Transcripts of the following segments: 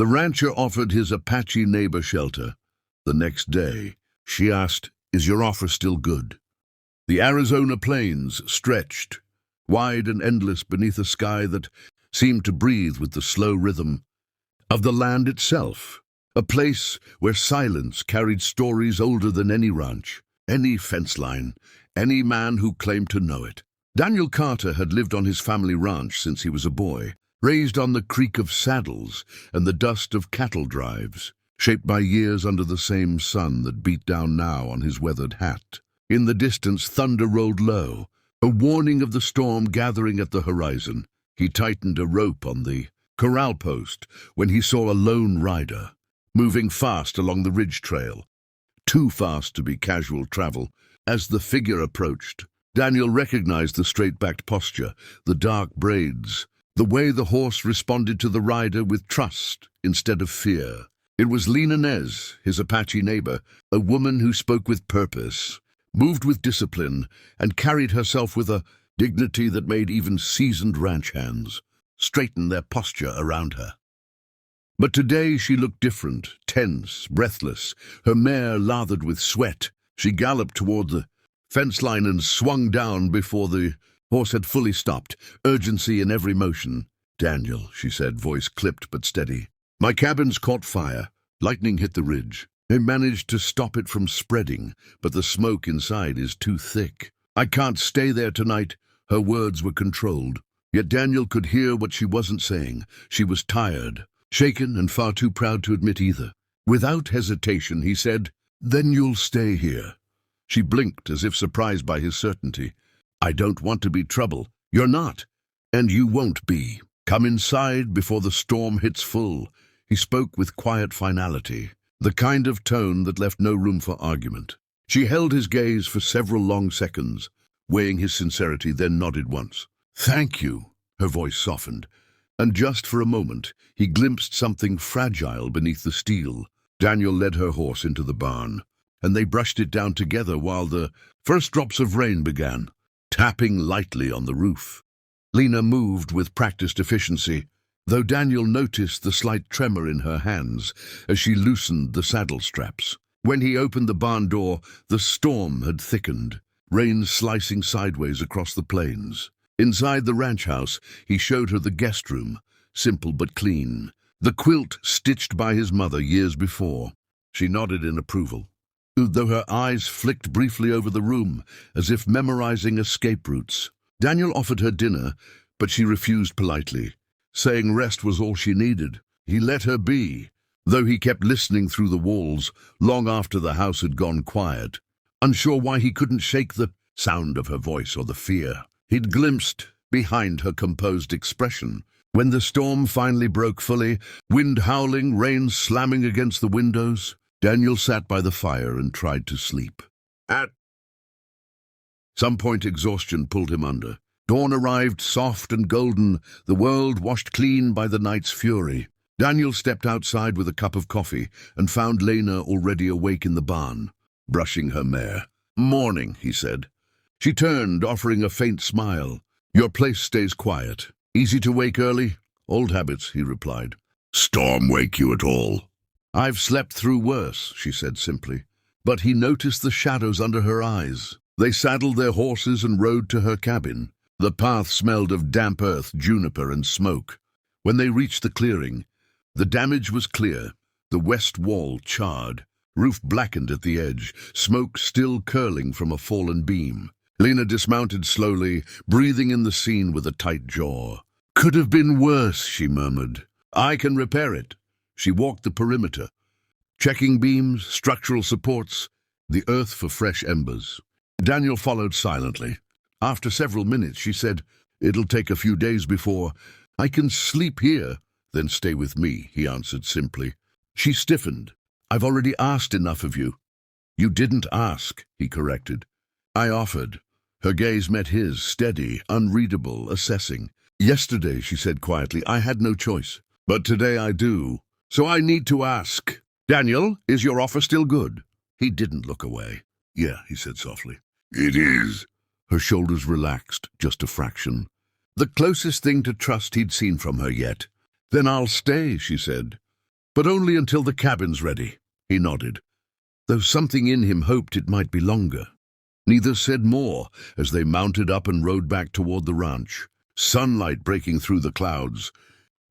The rancher offered his Apache neighbor shelter. The next day, she asked, "Is your offer still good?" The Arizona plains stretched, wide and endless beneath a sky that seemed to breathe with the slow rhythm of the land itself, a place where silence carried stories older than any ranch, any fence line, any man who claimed to know it. Daniel Carter had lived on his family ranch since he was a boy, raised on the creak of saddles and the dust of cattle drives, shaped by years under the same sun that beat down now on his weathered hat. In the distance, thunder rolled low, a warning of the storm gathering at the horizon. He tightened a rope on the corral post when he saw a lone rider, moving fast along the ridge trail, too fast to be casual travel. As the figure approached, Daniel recognized the straight-backed posture, the dark braids, the way the horse responded to the rider with trust instead of fear. It was Lena, his Apache neighbor, a woman who spoke with purpose, moved with discipline, and carried herself with a dignity that made even seasoned ranch hands straighten their posture around her. But today she looked different, tense, breathless, her mare lathered with sweat. She galloped toward the fence line and swung down before the horse had fully stopped, urgency in every motion. "Daniel," she said, voice clipped but steady. "My cabin's caught fire. Lightning hit the ridge. I managed to stop it from spreading, but the smoke inside is too thick. I can't stay there tonight." Her words were controlled, yet Daniel could hear what she wasn't saying. She was tired, shaken, and far too proud to admit either. Without hesitation, he said, "Then you'll stay here." She blinked as if surprised by his certainty. "I don't want to be trouble." "You're not, and you won't be. Come inside before the storm hits full." He spoke with quiet finality, the kind of tone that left no room for argument. She held his gaze for several long seconds, weighing his sincerity, then nodded once. "Thank you." Her voice softened, and just for a moment he glimpsed something fragile beneath the steel. Daniel led her horse into the barn, and they brushed it down together while the first drops of rain began, tapping lightly on the roof. Lena moved with practiced efficiency, though Daniel noticed the slight tremor in her hands as she loosened the saddle straps. When he opened the barn door, the storm had thickened, rain slicing sideways across the plains. Inside the ranch house, he showed her the guest room, simple but clean, the quilt stitched by his mother years before. She nodded in approval, though her eyes flicked briefly over the room, as if memorizing escape routes. Daniel offered her dinner, but she refused politely, saying rest was all she needed. He let her be, though he kept listening through the walls long after the house had gone quiet, unsure why he couldn't shake the sound of her voice or the fear he'd glimpsed behind her composed expression. When the storm finally broke fully, wind howling, rain slamming against the windows, Daniel sat by the fire and tried to sleep. At some point, exhaustion pulled him under. Dawn arrived, soft and golden, the world washed clean by the night's fury. Daniel stepped outside with a cup of coffee and found Lena already awake in the barn, brushing her mare. "Morning," he said. She turned, offering a faint smile. "Your place stays quiet. Easy to wake early?" "Old habits," he replied. "Storm wake you at all?" "I've slept through worse," she said simply. But he noticed the shadows under her eyes. They saddled their horses and rode to her cabin. The path smelled of damp earth, juniper, and smoke. When they reached the clearing, the damage was clear. The west wall charred, roof blackened at the edge, smoke still curling from a fallen beam. Lena dismounted slowly, breathing in the scene with a tight jaw. "Could have been worse," she murmured. "I can repair it." She walked the perimeter, checking beams, structural supports, the earth for fresh embers. Daniel followed silently. After several minutes, she said, "It'll take a few days before I can sleep here." "Then stay with me," he answered simply. She stiffened. "I've already asked enough of you." "You didn't ask," he corrected. "I offered." Her gaze met his, steady, unreadable, assessing. "Yesterday," she said quietly, "I had no choice. But today I do. So I need to ask. Daniel, is your offer still good?" He didn't look away. "Yeah," he said softly. "It is." Her shoulders relaxed, just a fraction. The closest thing to trust he'd seen from her yet. "Then I'll stay," she said. But only until the cabin's ready, he nodded, though something in him hoped it might be longer. Neither said more as they mounted up and rode back toward the ranch, sunlight breaking through the clouds,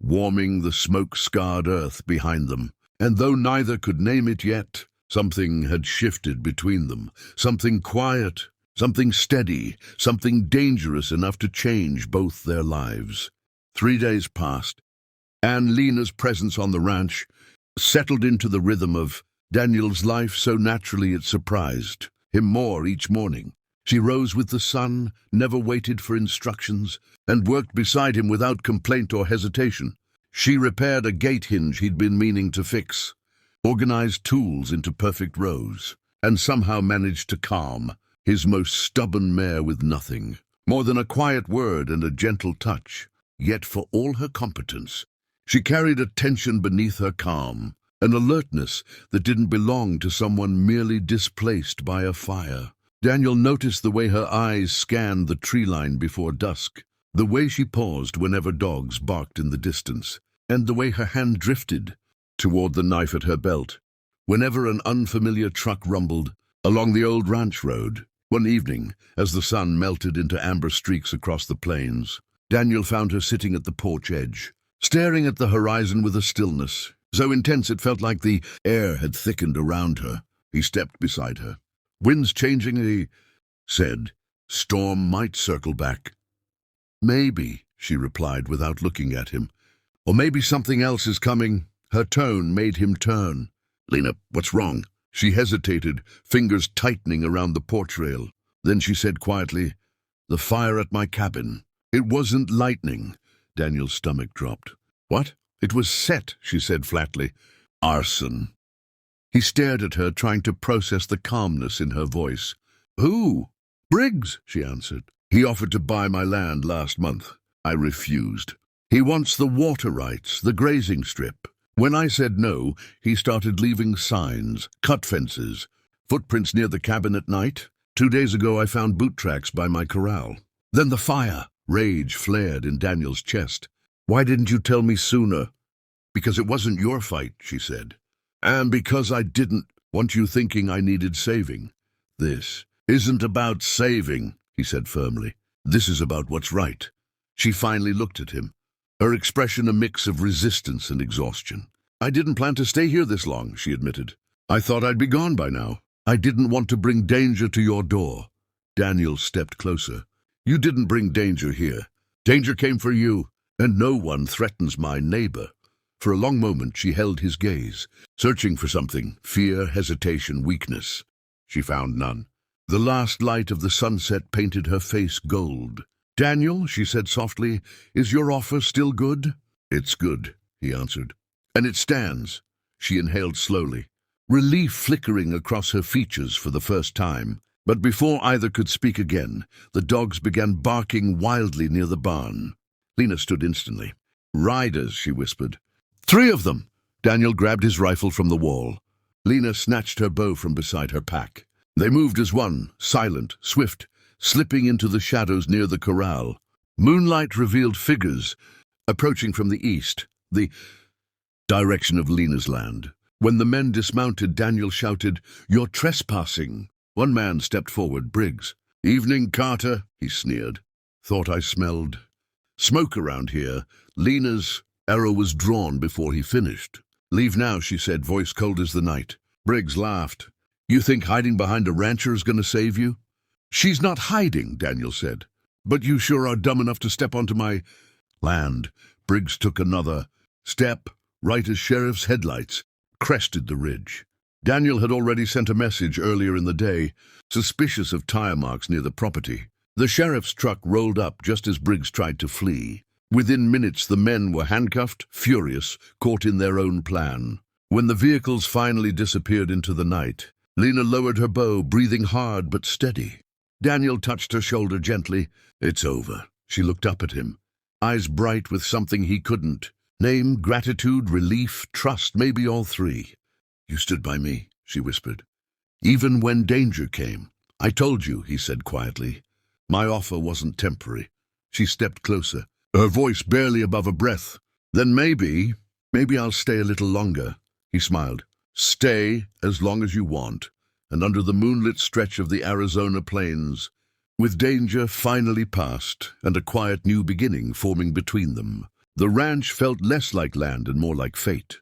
warming the smoke-scarred earth behind them. And though neither could name it yet, something had shifted between them, something quiet, something steady, something dangerous enough to change both their lives. 3 days passed, and Lena's presence on the ranch settled into the rhythm of Daniel's life so naturally it surprised him more each morning. She rose with the sun, never waited for instructions, and worked beside him without complaint or hesitation. She repaired a gate hinge he'd been meaning to fix, organized tools into perfect rows, and somehow managed to calm his most stubborn mare with nothing more than a quiet word and a gentle touch. Yet for all her competence, she carried a tension beneath her calm, an alertness that didn't belong to someone merely displaced by a fire. Daniel noticed the way her eyes scanned the tree line before dusk, the way she paused whenever dogs barked in the distance, and the way her hand drifted toward the knife at her belt whenever an unfamiliar truck rumbled along the old ranch road. One evening, as the sun melted into amber streaks across the plains, Daniel found her sitting at the porch edge, staring at the horizon with a stillness so intense it felt like the air had thickened around her. He stepped beside her. "Wind's changing," he said. "Storm might circle back." "Maybe," she replied without looking at him. "Or maybe something else is coming." Her tone made him turn. "Lena, what's wrong?" She hesitated, fingers tightening around the porch rail. Then she said quietly, "The fire at my cabin." "It wasn't lightning." Daniel's stomach dropped. "What?" "It was set," she said flatly. "Arson." He stared at her, trying to process the calmness in her voice. "Who?" "Briggs," she answered. "He offered to buy my land last month. I refused. He wants the water rights, the grazing strip. When I said no, he started leaving signs, cut fences, footprints near the cabin at night. 2 days ago I found boot tracks by my corral. Then the fire." Rage flared in Daniel's chest. "Why didn't you tell me sooner?" "Because it wasn't your fight," she said. "And because I didn't want you thinking I needed saving." "This isn't about saving," he said firmly. "This is about what's right." She finally looked at him, her expression a mix of resistance and exhaustion. "I didn't plan to stay here this long," she admitted. "I thought I'd be gone by now. I didn't want to bring danger to your door." Daniel stepped closer. "You didn't bring danger here. Danger came for you, and no one threatens my neighbor." For a long moment she held his gaze, searching for something, fear, hesitation, weakness. She found none. The last light of the sunset painted her face gold. "Daniel," she said softly, "is your offer still good?" "It's good," he answered. "And it stands." She inhaled slowly, relief flickering across her features for the first time. But before either could speak again, the dogs began barking wildly near the barn. Lena stood instantly. "Riders," she whispered. "3 of them!" Daniel grabbed his rifle from the wall. Lena snatched her bow from beside her pack. They moved as one, silent, swift, slipping into the shadows near the corral. Moonlight revealed figures approaching from the east, the direction of Lena's land. When the men dismounted, Daniel shouted, "You're trespassing." One man stepped forward, Briggs. "Evening, Carter," he sneered. "Thought I smelled smoke around here." Lena's arrow was drawn before he finished. "Leave now," she said, voice cold as the night. Briggs laughed. "You think hiding behind a rancher is going to save you?" "She's not hiding," Daniel said. "But you sure are dumb enough to step onto my land." Briggs took another step, right as Sheriff's headlights crested the ridge. Daniel had already sent a message earlier in the day, suspicious of tire marks near the property. The sheriff's truck rolled up just as Briggs tried to flee. Within minutes, the men were handcuffed, furious, caught in their own plan. When the vehicles finally disappeared into the night, Lena lowered her bow, breathing hard but steady. Daniel touched her shoulder gently. "It's over." She looked up at him, eyes bright with something he couldn't name: gratitude, relief, trust, maybe all 3. "You stood by me," she whispered. "Even when danger came." "I told you," he said quietly. "My offer wasn't temporary." She stepped closer, her voice barely above a breath. "Then maybe Maybe I'll stay a little longer, he smiled. Stay as long as you want, and under the moonlit stretch of the Arizona plains, with danger finally past and a quiet new beginning forming between them, the ranch felt less like land and more like fate.